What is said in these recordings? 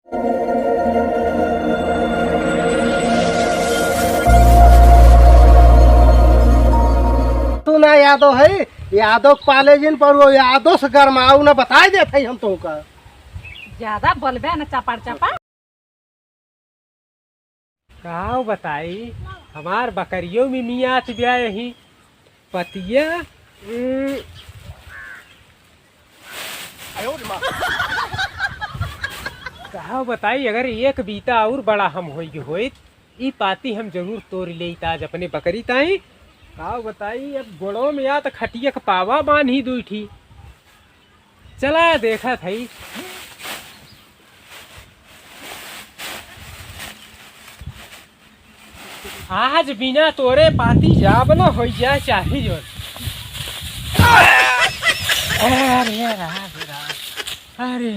तू ना यादव है, यादव पाले जिन पर वो यादव से गरमाऊ ना बताई देते हम तुमका। ज्यादा बोलबे ना चपाड़ चपा। का बताई हमार बकरियों में मियाँ ब्या यही पतिया का बताई अगर एक बीता और बड़ा हम होइत ई पाती हम जरूर तोड़ ले आज अपने बकरी ताई। का बताई अब गोड़ों में या तो खटिया का पावा बांध ही दुई थी। चला देखा थई आज बिना तोरे पाती जाब न हो जाए चाहे जो। अरे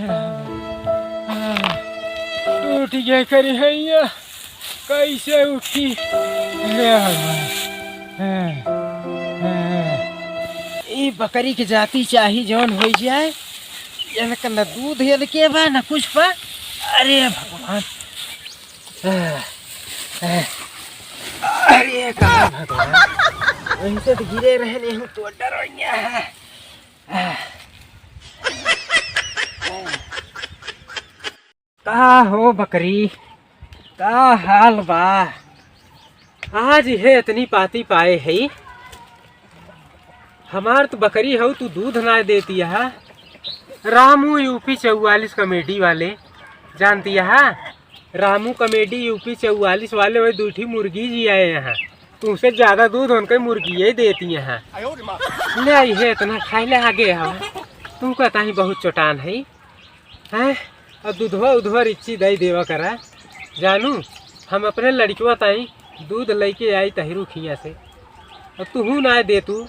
उठ गया करी है कैसे उठी। ये बकरी के जाती चाही जौन हो जाए न दूध हेल के बा न कुछ बा। अरे भगवान अरे कहा भगवान वहीं से तो गिरे रहे नहीं हूँ तो डर का हो बकरी का हाल बा। आज है इतनी पाती पाए है हमार तो बकरी हो तू दूध ना देती है। रामू यूपी 44 कमेटी वाले जानती है। रामू कमेटी यूपी 44 वाले वही दूठी मुर्गी जी आए यहाँ तुमसे ज्यादा दूध उनके मुर्गी ही देती है। ले आई है इतना खाई ले आगे हम तुम कहता ही बहुत चौटान है हैं। अब दूधवा उधवा रिच्ची दई देवा करा जानू हम अपने लड़कियों ताई दूध लेके आई तहरू खिया से। अब तू ना दे तू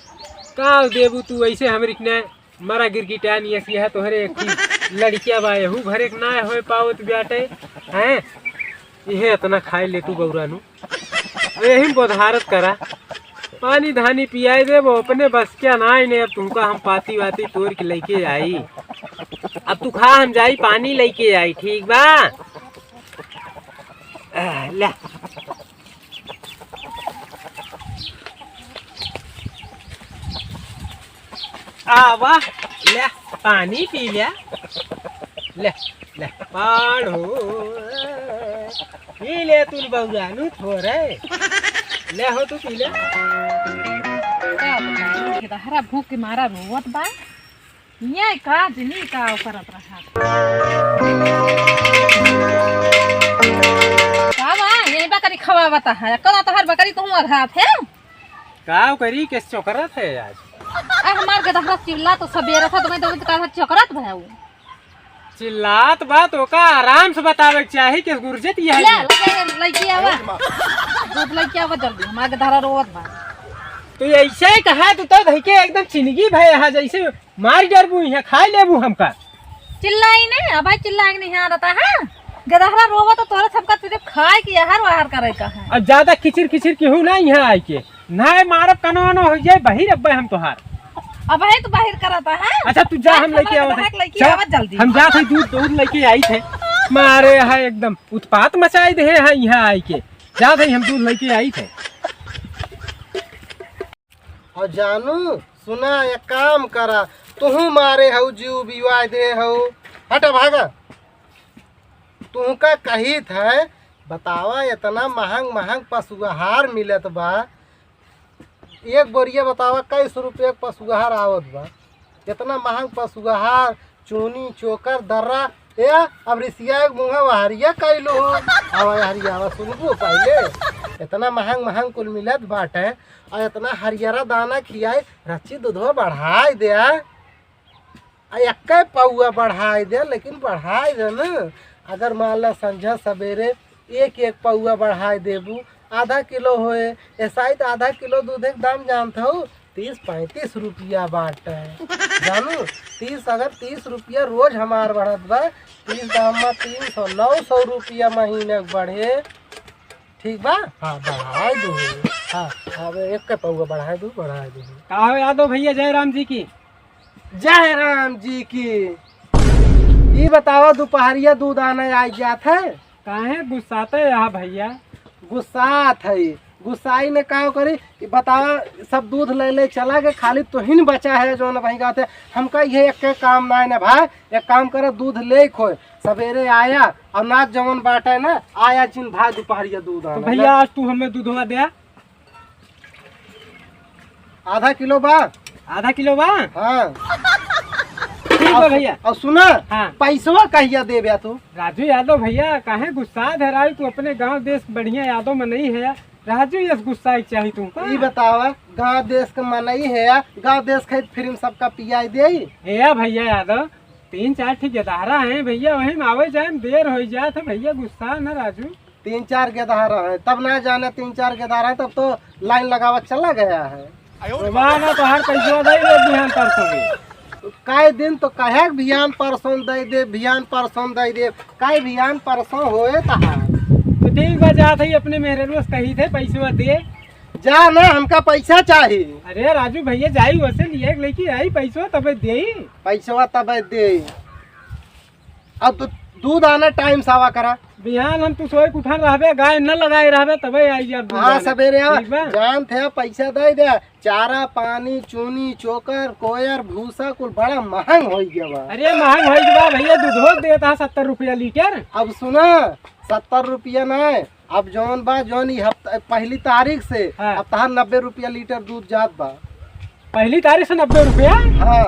का देबू तू ऐसे हमरी ने मरा गिरगिटा नहीं ऐसी है तोहरे एक लड़किया बाए हूँ भरे ना हो पाओ तो ब्याटे हैं। यह इतना खाए ले तू बौरानू यही बोधारत करा पानी धानी पियाई दे वो अपने बस क्या ना ही नहीं। अब तुमका हम पाती वाती तोड़ के लेके आई अब तू खा हम जाई पानी लेके आई ठीक बा। ले आवा ले पानी पी लिया ले ले पाड़ो पी ले तू बउरानू थोड़े ले हो तू पी ले। हरा भूख के मारा रोवत बा ये का जनी का करत रहा का बा ये बकरी खवावता है कना तो हर बकरी तो हुआ घात है का करी किस चौकरत है आज। हमार गदहरा चिल्ला तो सबेरा था तुम्हें दोनों का चौकरत भया वो चिल्लात बात होका आराम से बतावे चाहिए कि गुरजत ये है ले लइकी आवा दूध लइकी आवा जल्दी हमार गदहरा रोवत बा। तो ऐसे ही कहा तो धइके एकदम चिनगी भय है जैसे मार डरबू है खा लेबू हमका चिल्लाई नहीं अब चिल्लाई नहीं आ रहा है गदहरा रोवा तो तोरे सबका सिर्फ खाए की आहार वाहार करे का है। अब ज्यादा खिचिर खिचिर केहू ना यहाँ आई के ना मारब कनो न हो जाए बहिर अब्बे हम तोहार अब है तो बाहर कराता है। अच्छा तू जा हम लेके आवत जल्दी हम जात है दूध लेके आई थे मारे है एकदम उत्पात मचाई दे है यहाँ आई के जात है हम दूध लेके आई थे। और जानू सुना एक काम करा तू मारे हो जीव बिवाय दे हो हटा भागा तू का कही था बतावा इतना महंग महंग पशु आहार मिलत बा एक बोरिया बतावा कई सौ रुपये पशु आहार आवत बा इतना महंग पशु आहार चूनी चोकर दर्रा या अब रिसिया मुँह वहारिया कैलो आवा हरिया आवा सुनबो पहले इतना महंग महंग कुल मिलत बाटे और इतना हरियरा दाना खियाए रच्ची दूधवा बढ़ाई दे एक पौआ बढ़ाई दे लेकिन बढ़ाई दे न अगर मान ला संझा सवेरे एक एक पौआ बढ़ाई देबू आधा किलो होए ऐसा ही तो आधा किलो दूध एक दाम जानता हो 30-35 रुपया बाटे जानू 30 रुपया रोज हमार बढ़त बा 30 दाम में 300-900 रुपया महीने बढ़े ठीक बा। हाँ बढ़ाई दो हाँ अब एक का पौआ बढ़ाई दो का यादव भैया जय राम जी की जय राम जी की ये बताओ दोपहरिया दूध आने आ जात है? काहे गुस्साते यहाँ भैया? गुस्सात है, गुस्साई ने का करी कि बतावा सब दूध ले ले चला के खाली तो ही बचा है जो ना भाई कहते हमका ये एक के काम ना है ना भाई, एक काम करे दूध ले खोए सवेरे आया और नाच जवन बाटे ना आया जिन भाई दोपहरिया दूध तो आना भैया आज तू हमें दूधवा दे। आधा किलो बा। आधा किलो बा? हाँ ठीक है भैया। और सुना हाँ। पैसवा कहिया देबे तू? राजू यादव भैया काहे गुस्सा धराई? तू अपने गांव देश बढ़िया यादव में नहीं है राजू, ये गुस्सा चाहिए तुमको? ये बतावा गांव देश का मनई है, गांव देश के फिल्म सबका पिया दे है भैया यादव 3-4 ठीक गदारा है भैया, वही में आवे जाए देर हो जाए तो भैया गुस्सा न राजू। 3-4 गेदारा है तब ना जाने 3-4 गेदारा है तब तो लाइन लगावा चला गया है। ना तो हर पैसा दे बिहान परसों में। काय दिन तो कहे बिहान परसों दे दे, बिहान परसों दे दे, काय बिहान परसों होए तहा। तो ठीक बा जात है अपने मेहरे रोज कही थे पैसा दे जा ना, हमका पैसा चाहिए। अरे राजू भैया जाई वैसे लिए लेके आई पैसा तब दे पैसा तब दे। अब तो दूध आना टाइम सावा करा बिहान हम तू सोए उठा रहबे गाय न लगाए रहबे तबे आई जा। हाँ सवेरे जान थे पैसा दे दे। चारा पानी चूनी चोकर कोयर भूसा कुल बड़ा महंग हो गया बा। अरे महंग हो गया भैया, दूध देता 70 रुपया लीटर। अब सुना 70 रुपया नहीं, अब जौन बा जौन पहली तारीख से हाँ। अब तहार 90 रुपया लीटर दूध जात बा। पहली तारीख से 90 रुपया? हाँ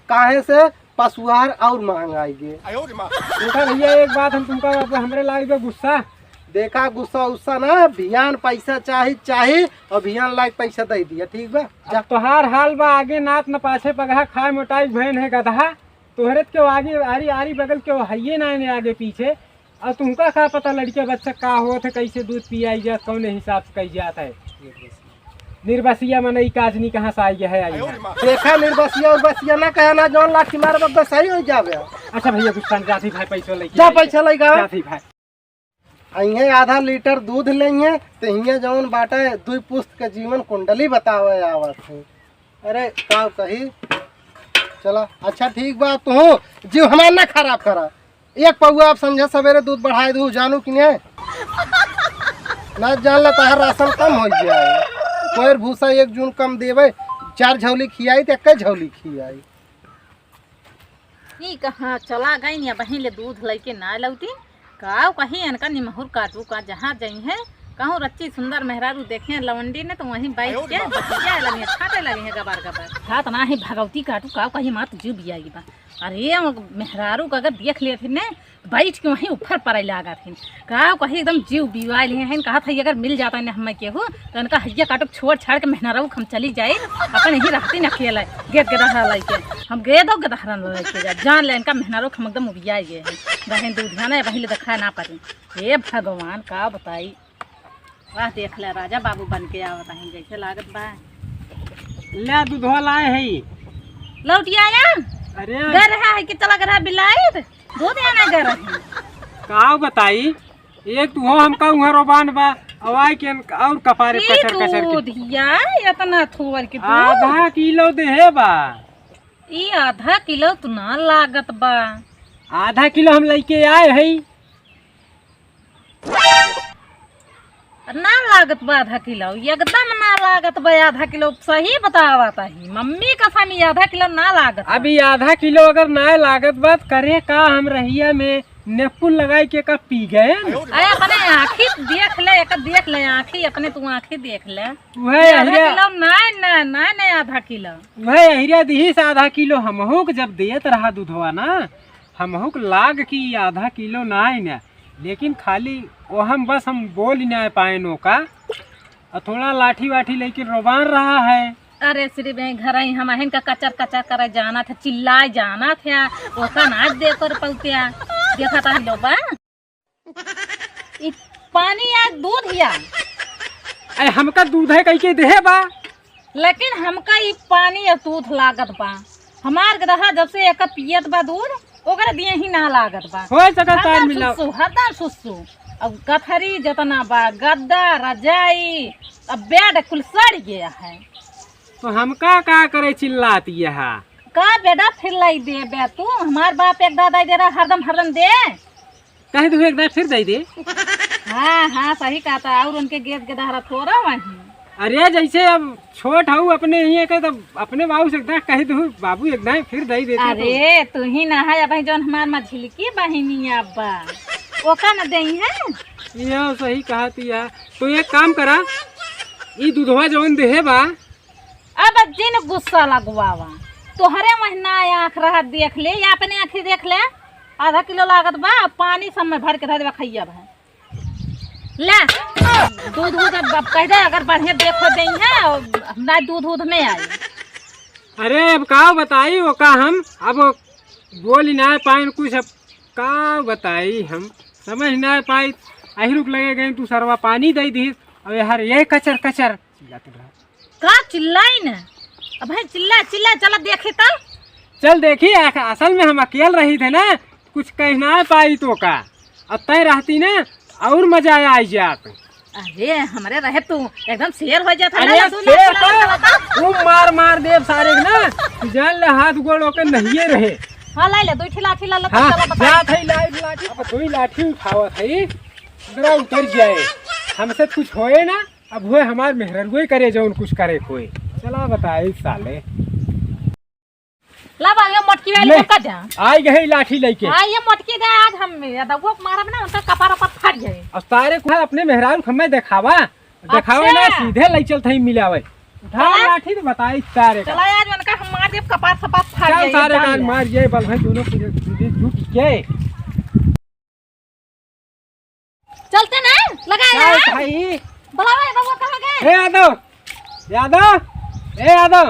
काहे से पशुआर और महंगाई गे। देखा भैया एक बात हम तुमका हमरे लागे गुस्सा देखा गुस्सा उस्सा ना, बिहान पैसा चाहिए और बिहान लायक पैसा दे दिया ठीक बा। जब तोहार हाल बा आगे नात न पाछे पगहा खाए मोटाई बहन है गधा, तोहरे के आगे आरी आरी बगल के हइये ना ने आगे पीछे। और तुमका का पता लड़के बच्चा का होत है, कैसे दूध पियाई जात, कौन हिसाब से कही जात है। निर्बसिया मनई काजनी कहाँ से आई है? आई है देखा निर्बसिया और बसिया ना कहना जौन लाठी मार बस सही हो जावे। अच्छा भैया गुस्सा जाती भाई पैसा लेके जा पैसा लेगा जाती भाई। अइहे आधा लीटर दूध लेंगे तो हियाँ जौन बाटे 2 पुस्त के जीवन कुंडली बतावे आवत है। अरे का कही चला अच्छा ठीक बा, तू जीव हमार ना खराब करा। एक पौआ आप समझा सवेरे दूध बढ़ाए दू जानू कि नहीं ना जान ला तहार राशन कम हो जाए। कोई भूसा 1 जून कम देवे, 4 झौली खियाई तो 1 झौली खियाई। ई कहाँ चला गई या बहिन ले दूध लेके ना लौटी का कहीं अनका निमहुर काटू का जहाँ जाई है कहूँ रच्ची सुंदर मेहरारू देखे लवंडी ने तो वहीं बैठ के बतिया लगी छाटे लगी है गबार गबार हाथ ना ही भगवती काटू का कहीं मात जीव भी आई बा। अरे मेहरारू का अगर देख लिए थे ने बैठ के वहीं ऊपर पर लागा थे का कहीं एकदम जीव बिवाए लिए हैं। कहा था अगर मिल जाता है हमें केहू तो इनका हैया काटो छोड़ छाड़ के मेहरारू हम चली जाए अपन यहीं रहती न अकेला गेद गदहरा लेके हम गए दो गदहरा लेके जा जान ले इनका मेहरारू हम एकदम उबिया गए हैं बहन दूध ना वहीं देखा ना पाती। हे भगवान का बताई वाह देख ले राजा बाबू बन के आवत है जैसे लागत बा। ले दूधवा लाए है लौटिया आया अरे घर है कि चला घर बिलायत दूध आना घर है का बताई एक तू हो हमका उहर रोबान बा अवाई के और कपारे कचर कचर दूध या इतना थोर के आधा किलो दे है बा। ई आधा किलो तो ना लागत बा। आधा किलो हम लेके आए है ना लागत बा आधा किलो एकदम ना लागत बा आधा किलो सही बतावता ही मम्मी कसम ही आधा किलो ना लागत। अभी आधा किलो अगर ना लागत बात करे का हम रहिया में नेपुल लगाई के का पी गए अरे अपने आँखी देख ले एक देख ले आँखी अपने तू आँखी देख ले वह आधा किलो ना आधा किलो वह अहिरिया दी से आधा किलो हमहू के जब देत रहा दूधवा ना हमहू के लाग की आधा किलो ना है ना, लेकिन खाली वो हम बस हम बोल ही ना पाए नो का और थोड़ा लाठी वाठी लेके रोबान रहा है। अरे श्री बहन घर ही हम अहन का कचर कचर करे जाना था चिल्लाए जाना था ओका नाच दे कर पौतिया देखा था हम लोग बा पानी या दूध या अरे हमका दूध है कहीं के दे बा, लेकिन हमका ई पानी या दूध लागत बा। हमार गदहा जब से एक पियत बा दूध ओकरा दिए ही ना लागत बा। हो सका तार मिला हरदम सुसु अब गथरी जतना बा गद्दा रजाई अब बेड कुल सड़ गया है। तो हमका का करे चिल्लाती है का बेटा फिर लाई दे बे तू हमार बाप एक दादा दे रहा हरदम दे। कहे तू एक दाई फिर दे दे। हाँ हाँ सही कहा था। और उनके गेट के दहरा थोड़ा वहीं। अरे जैसे अब छोट हूँ अपने ही के तब अपने बाबू से कहे तू बाबू एक दाई फिर दे देते। अरे तू ही ना है भाई जौन हमार मझिलकी बहिनी अब्बा ओका न दई है। ये सही कहा तू यार। तो एक काम करा ई दूधवा जौन देहे बा अब जिन गुस्सा लगवावा तोहरे महीना आँख रहा देख ले या अपने आँखी देख ले। आधा किलो लागत बा पानी सब में भर के धर देवा खैया भाई ले दूध कह दे अगर बढ़िया देखो दे है ना दूध में आई। अरे अब का बताई वो का हम अब बोल ही ना पाए कुछ। अब का बताई हम समझ ना पाई। अही रुक लगे गए तू सरवा पानी दे दी। अब यार ये कचर कचर का चिल्लाई न। अब भाई चिल्ला चिल्ला चला देखे तो चल देखी असल में हम अकेले रही थे ना कुछ कहना पाई तो का। अब तय रहती ना और मजा आई जात। अरे हमारे रहे तू एकदम शेर हो जाता। अरे तू मार देव सारे ना जान ले हाथ गोड़ होकर नहीं रहे। हाँ लाई ले दो लाठी ला हाँ जा थई लाठी अब तू ही लाठी उठावत है जरा उतर जाए हमसे कुछ होए ना। अब हुए हमार मेहररुए करे जो कुछ करे कोई। चला बताए साले ला बागे मटकी वाली का जा आई गई लाठी लेके। हां ये मटकी दे आज हम दगो मारब ना उनका कपार पर फट जाए। अब सारे को अपने मेहरारू खम्मे दिखावा दिखावे ना सीधे ले चल थई मिलावे उठा लाठी तो बताई सारे चला आज उनका हम मार देब कपार से फट जाए। सारे कान मार जाए बल भाई दोनों जुट के चलते ना लगाया भाई बुलावा दगो कहां गए। ए यादव ए यादव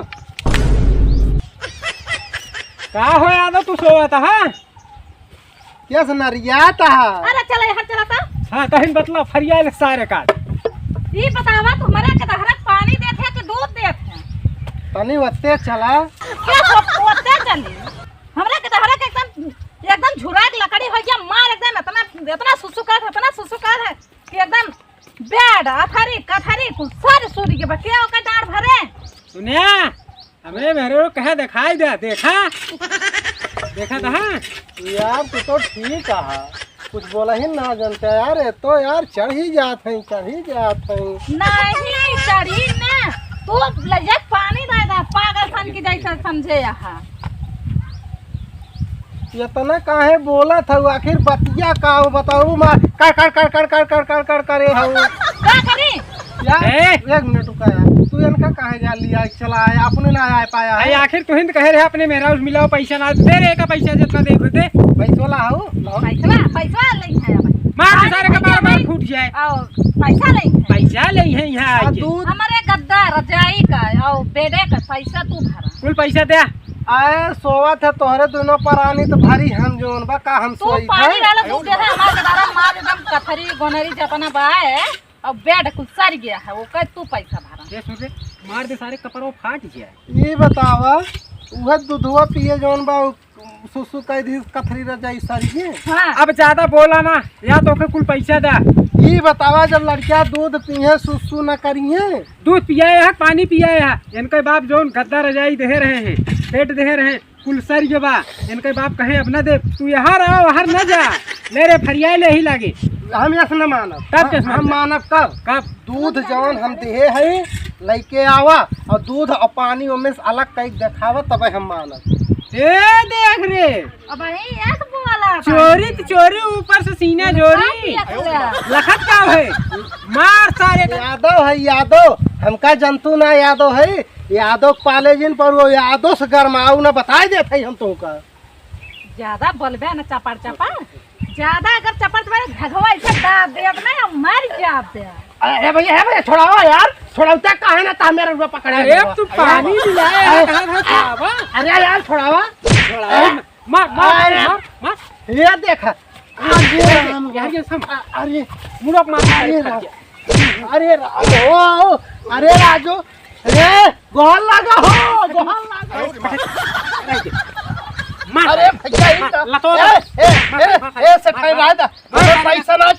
का हो यादव तू सोता है क्या सनरियाता है। अरे चला यहाँ चला था। हाँ कहीं बतला फरियाल सारे का ये बतावा तुम्हारे के दहरक पानी देते कि दूध देते तनी वत्ते चला क्या सब ओते चली हमरा के दहरक एकदम झुरा के लकड़ी हो गया मार एकदम इतना सुसुकार है कि एकदम बेड अथरी कथरी सारे सूरी के बकिया का डांड भरे। सुनिया हमें मेरे कहे दिखाई दे देखा था। हाँ यार तू तो ठीक है कुछ बोला ही ना जानते यार। तो यार चढ़ ही जात है नहीं चढ़ी ना तू लजक पानी दे दे पागल सन की जैसा समझे। यहाँ इतना काहे बोला था आखिर बतिया का बताऊ मार कर करे हूँ का करी यार। एक मिनट रुका यार तू इनका काहे जा लिया चला आया अपने ना आ पाया है। आखिर तू हिंद कहे रहे अपने मेरा मिलाओ पैसा ना दे रे का पैसा जितना दे दे पैसा लाओ पैसा नहीं है मार सारे का मार फूट जाए। पैसा नहीं है पैसा नहीं है यहाँ दूध हमारे गद्दा रजाई का और बेडे का पैसा तू भरा कुल पैसा दे आए सोवत है तोहरे दोनों परानी तो भारी हम जोन बा का हम तू सोई पानी वाला दूध दे दे हमारे गदारा मार एकदम कथरी गोनरी जतना बा है और बेड कुछ सर गया है वो कह तू पैसा भरा दे सुन रे मार दे सारे कपड़ों फाट जाए। ये बतावा वह दूधवा पिए जोन बा सुसु कह दी कथरी रजाई सारी। हाँ अब ज्यादा बोला ना या तो के कुल पैसा दे। ये बतावा जब लड़कियां दूध पिए सुसु न करिए दूध पियाए है पानी पियाए है इनके बाप जोन गद्दा रजाई दे रहे हैं पेट दे रहे हैं कुल सर के बा इनके बाप कहे अपना दे तू यहाँ रहो बाहर न जा ले रे फरियाए ले ही लागे। हम ऐसा न मानब तब हम मानब कब दूध जौन हम देहे है लेके आवा और दूध और पानी में अलग कई देखावा तब हम मानब। ए देख रे अब ये तो वाला चोरी ऊपर से सीना जोरी लखत का है मार सारे यादव हमका जंतु ना यादव है यादव पाले जिन पर वो यादव से गरमाऊ ना बताई देते हम तुमका। ज्यादा बोलबे न चपड़ ज्यादा अगर चपड़ तुम्हारे घगवा ऐसे दाब दे अब ना मर जाते। अरे भैया छोड़ाओ यार छोड़ाते काहे ना ता मेरा रुपया पकड़ा। अरे तू पानी मिलाए अरे यार छोड़ावा मार मार मार ये देखा यार ये सम अरे मुड़प मार अरे राजू अरे गोहल लगा हो गोहल लगा अरे भैया लतो ए सठाई वादा पैसा ना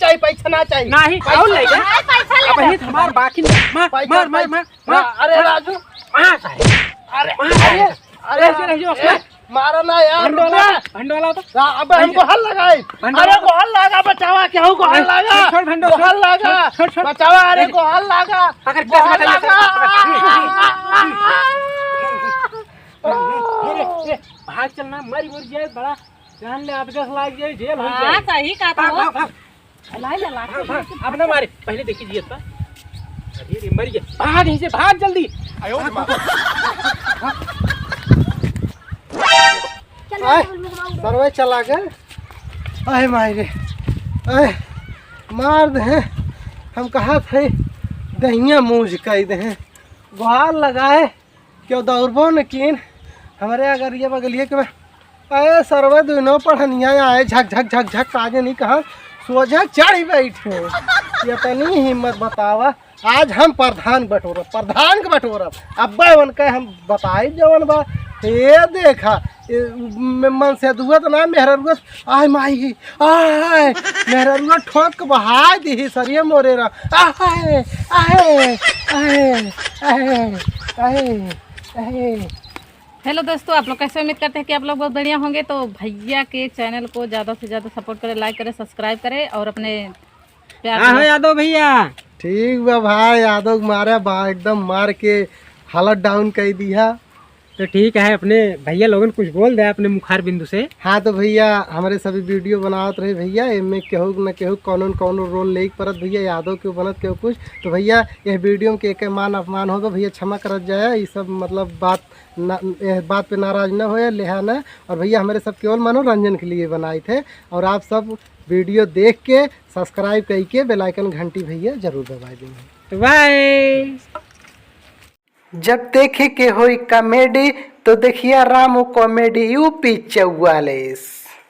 चाहिए नहीं और ले जा पैसा अब ले ही हमार बाकी मार मार मार मार अरे राजू मार सारे अरे अरे मारा ना यार, भंडोला होता अब हमको हल लगाए। अरे को हल लगा बचावा, क्या को हल लगा, छोड़ भंडो, को हल लगा बचावा, अरे को हल लगा, पकड़ को हल लगा। भाग चलना, मरी मुर जाए बड़ा जान ले, आप 10 लाख जाए जेल हो हाँ जाए। सही कहा था भाग, भाग, लाई ले ला भाग, अब ना मारे, पहले देखी जी था। अरे मर गया, भाग यहीं से, भाग जल्दी। सरवे चला गए। अरे मायरे, अरे मार दे, हम कहा थे दहिया मूझ कह दे, गुहार लगाए क्यों दौड़बो न कीन हमारे अगर ये बगलिए के अरे सरवे दोनों पढ़निया आए झक झक झक झक आगे नहीं कहा सोझा चढ़ बैठे। ये तनी हिम्मत बतावा, आज हम प्रधान बटोरब, प्रधान के बटोरब। अब्बा उनका हम बताई जवन बा, ये देखा मन से दुआ तो ना मेहररुआ, आय माई आय मेहररुआ ठोक के बहा दी सरिये मोरे रा, आय आय आय आय आय आय। हेलो दोस्तों, आप लोग कैसे? उम्मीद करते हैं कि आप लोग बहुत बढ़िया होंगे। तो भैया के चैनल को ज़्यादा से ज़्यादा सपोर्ट करें, लाइक करें, सब्सक्राइब करें और अपने प्यार यादव भैया ठीक बा भाई, यादव मारे बा एकदम मार के हालत डाउन कर दिया। तो ठीक है, अपने भैया लोगन कुछ बोल दे अपने मुखार बिंदु से। हाँ तो भैया हमारे सभी वीडियो बनावत रहे भैया, इनमें केहू न केहू कौन रोल ले परत भैया, यादव क्यों बनत केहू कुछ। तो भैया यह वीडियो में के मान अपमान होगा भैया, क्षमा करत जाए। ये सब मतलब बात पे नाराज न हो लिहा न। और भैया हमारे सब केवल मनोरंजन के लिए बनाए थे, और आप सब वीडियो देख के सब्सक्राइब करके बेल आइकन घंटी भैया जरूर दबा देंगे। तो बाय। जब देखे के होई कॉमेडी तो देखिए रामू कॉमेडी यूपी 44।